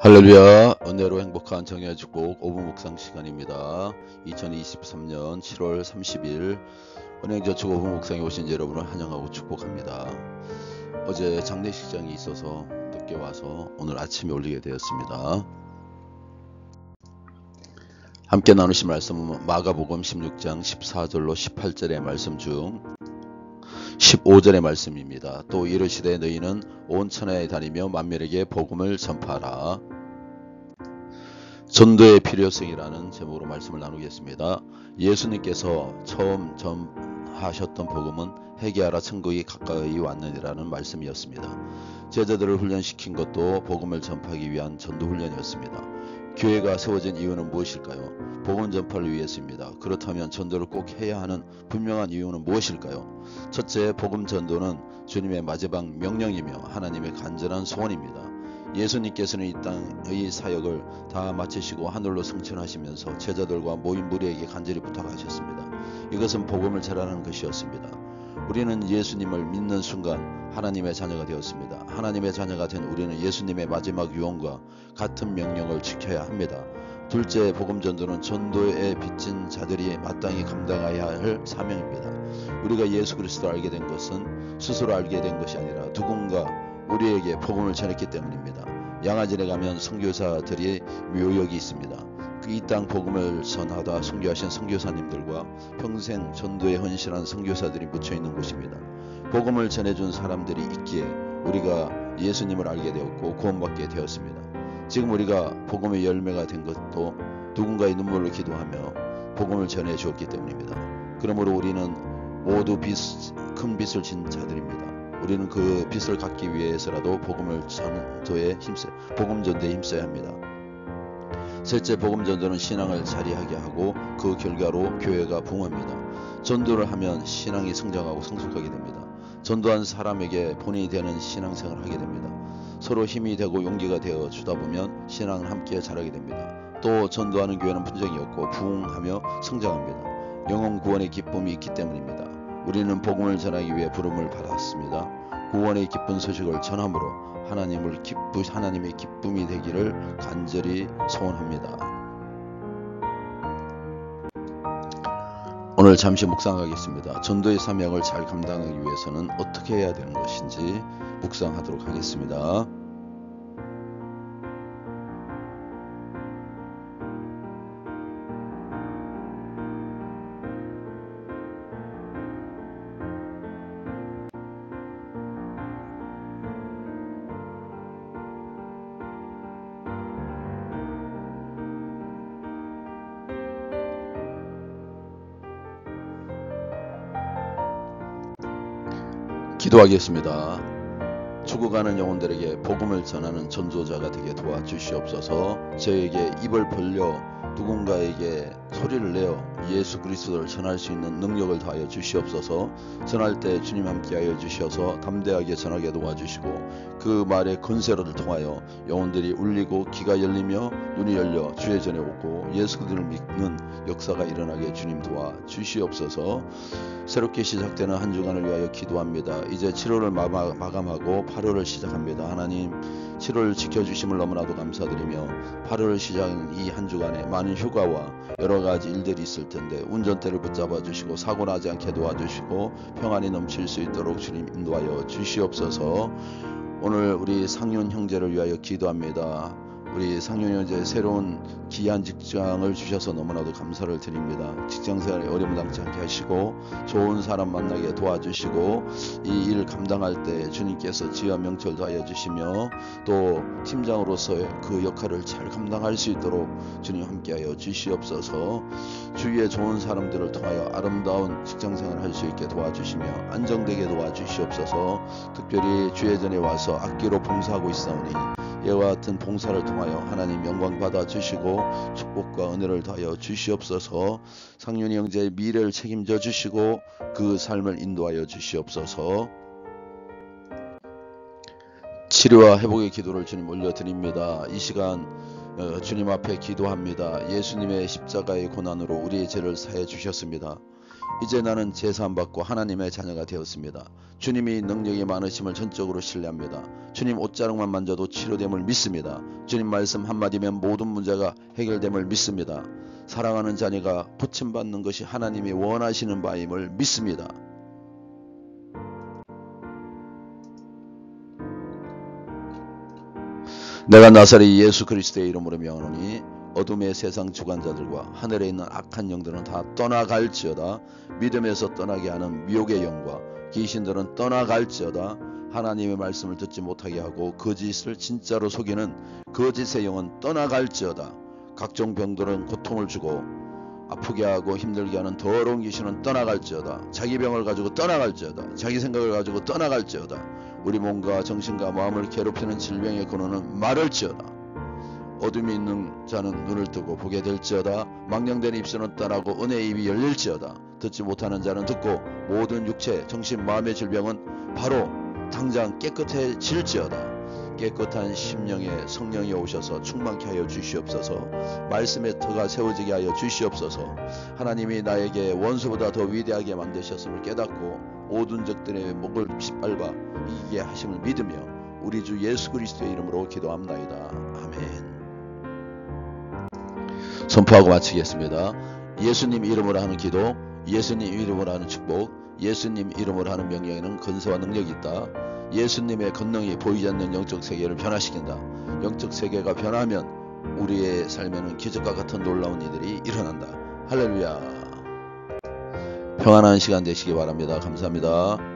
할렐루야. 은혜로 행복한 정예의 축복 5분 묵상 시간입니다. 2023년 7월 30일 은행저축 5분 묵상에 오신 여러분을 환영하고 축복합니다. 어제 장례식장이 있어서 늦게 와서 오늘 아침에 올리게 되었습니다. 함께 나누신 말씀은 마가복음 16장 14절로 18절의 말씀 중 15절의 말씀입니다. 또 이르시되 너희는 온 천하에 다니며 만민에게 복음을 전파하라. 전도의 필요성이라는 제목으로 말씀을 나누겠습니다. 예수님께서 처음 전하셨던 복음은 회개하라 천국이 가까이 왔느니라는 말씀이었습니다. 제자들을 훈련시킨 것도 복음을 전파하기 위한 전도 훈련이었습니다. 교회가 세워진 이유는 무엇일까요? 복음 전파를 위해서입니다. 그렇다면 전도를 꼭 해야 하는 분명한 이유는 무엇일까요? 첫째, 복음 전도는 주님의 마지막 명령이며 하나님의 간절한 소원입니다. 예수님께서는 이 땅의 사역을 다 마치시고 하늘로 승천하시면서 제자들과 모인 무리에게 간절히 부탁하셨습니다. 이것은 복음을 전하는 것이었습니다. 우리는 예수님을 믿는 순간 하나님의 자녀가 되었습니다. 하나님의 자녀가 된 우리는 예수님의 마지막 유언과 같은 명령을 지켜야 합니다. 둘째, 복음 전도는 전도에 빚진 자들이 마땅히 감당해야 할 사명입니다. 우리가 예수 그리스도를 알게 된 것은 스스로 알게 된 것이 아니라 누군가 우리에게 복음을 전했기 때문입니다. 양아진에 가면 선교사들이 묘역이 있습니다. 이 땅 복음을 전하다 선교하신 선교사님들과 평생 전도에 헌신한 선교사들이 묻혀있는 곳입니다. 복음을 전해준 사람들이 있기에 우리가 예수님을 알게 되었고 구원받게 되었습니다. 지금 우리가 복음의 열매가 된 것도 누군가의 눈물로 기도하며 복음을 전해 주었기 때문입니다. 그러므로 우리는 모두 큰 빚을 진 자들입니다. 우리는 그 빚을 갚기 위해서라도 복음 전도에 힘써야 합니다. 셋째, 복음 전도는 신앙을 자리하게 하고 그 결과로 교회가 부흥합니다. 전도를 하면 신앙이 성장하고 성숙하게 됩니다. 전도한 사람에게 본인이 되는 신앙생활을 하게 됩니다. 서로 힘이 되고 용기가 되어 주다 보면 신앙을 함께 자라게 됩니다. 또 전도하는 교회는 분쟁이 없고 부흥하며 성장합니다. 영혼 구원의 기쁨이 있기 때문입니다. 우리는 복음을 전하기 위해 부름을 받았습니다. 구원의 기쁜 소식을 전함으로 하나님의 기쁨이 되기를 간절히 소원합니다. 오늘 잠시 묵상하겠습니다. 전도의 사명을 잘 감당하기 위해서는 어떻게 해야 되는 것인지 묵상하도록 하겠습니다. 기도하겠습니다. 죽어가는 영혼들에게 복음을 전하는 전도자가 되게 도와주시옵소서. 저에게 입을 벌려 누군가에게 소리를 내어 예수 그리스도를 전할 수 있는 능력을 더하여 주시옵소서. 전할 때 주님 함께하여 주셔서 담대하게 전하게 도와주시고 그 말의 권세를 통하여 영혼들이 울리고 귀가 열리며 눈이 열려 주의 전에 오고 예수 그리스도를 믿는 역사가 일어나게 주님 도와주시옵소서. 새롭게 시작되는 한 주간을 위하여 기도합니다. 이제 7월을 마감하고 8월을 시작합니다. 하나님, 7월 지켜주심을 너무나도 감사드리며 8월 시작인 이 한 주간에 많은 휴가와 여러 가지 일들이 있을 텐데 운전대를 붙잡아 주시고 사고 나지 않게 도와주시고 평안이 넘칠 수 있도록 주님 인도하여 주시옵소서. 오늘 우리 상윤 형제를 위하여 기도합니다. 우리 상윤 형제 새로운 귀한 직장을 주셔서 너무나도 감사를 드립니다. 직장생활에 어려움 당치 않게 하시고 좋은 사람 만나게 도와주시고 이 일 감당할 때 주님께서 지혜와 명철 더하여 주시며 또 팀장으로서의 그 역할을 잘 감당할 수 있도록 주님 함께하여 주시옵소서. 주위에 좋은 사람들을 통하여 아름다운 직장생활을 할 수 있게 도와주시며 안정되게 도와주시옵소서. 특별히 주의 전에 와서 악기로 봉사하고 있사오니 이와 같은 봉사를 통하여 하나님 영광 받아주시고 축복과 은혜를 더하여 주시옵소서. 상윤이 형제의 미래를 책임져 주시고 그 삶을 인도하여 주시옵소서. 치료와 회복의 기도를 주님 올려드립니다. 이 시간 주님 앞에 기도합니다. 예수님의 십자가의 고난으로 우리의 죄를 사해 주셨습니다. 이제 나는 제사함받고 하나님의 자녀가 되었습니다. 주님이 능력이 많으심을 전적으로 신뢰합니다. 주님 옷자락만 만져도 치료됨을 믿습니다. 주님 말씀 한마디면 모든 문제가 해결됨을 믿습니다. 사랑하는 자녀가 부침받는 것이 하나님이 원하시는 바임을 믿습니다. 내가 나사렛 예수 그리스도의 이름으로 명하노니 어둠의 세상 주관자들과 하늘에 있는 악한 영들은 다 떠나갈지어다. 믿음에서 떠나게 하는 미혹의 영과 귀신들은 떠나갈지어다. 하나님의 말씀을 듣지 못하게 하고 거짓을 진짜로 속이는 거짓의 영은 떠나갈지어다. 각종 병들은 고통을 주고 아프게 하고 힘들게 하는 더러운 귀신은 떠나갈지어다. 자기 병을 가지고 떠나갈지어다. 자기 생각을 가지고 떠나갈지어다. 우리 몸과 정신과 마음을 괴롭히는 질병의 근원은 마를지어다. 어둠이 있는 자는 눈을 뜨고 보게 될지어다. 망령된 입술은 떠나고 은혜의 입이 열릴지어다. 듣지 못하는 자는 듣고 모든 육체, 정신, 마음의 질병은 바로 당장 깨끗해질지어다. 깨끗한 심령에 성령이 오셔서 충만케 하여 주시옵소서. 말씀의 터가 세워지게 하여 주시옵소서. 하나님이 나에게 원수보다 더 위대하게 만드셨음을 깨닫고 모든 적들의 목을 짓밟아 이기게 하심을 믿으며 우리 주 예수 그리스도의 이름으로 기도합나이다. 아멘. 선포하고 마치겠습니다. 예수님 이름으로 하는 기도, 예수님 이름으로 하는 축복, 예수님 이름으로 하는 명령에는 근세와 능력이 있다. 예수님의 권능이 보이지 않는 영적 세계를 변화시킨다. 영적 세계가 변하면 우리의 삶에는 기적과 같은 놀라운 일들이 일어난다. 할렐루야. 평안한 시간 되시기 바랍니다. 감사합니다.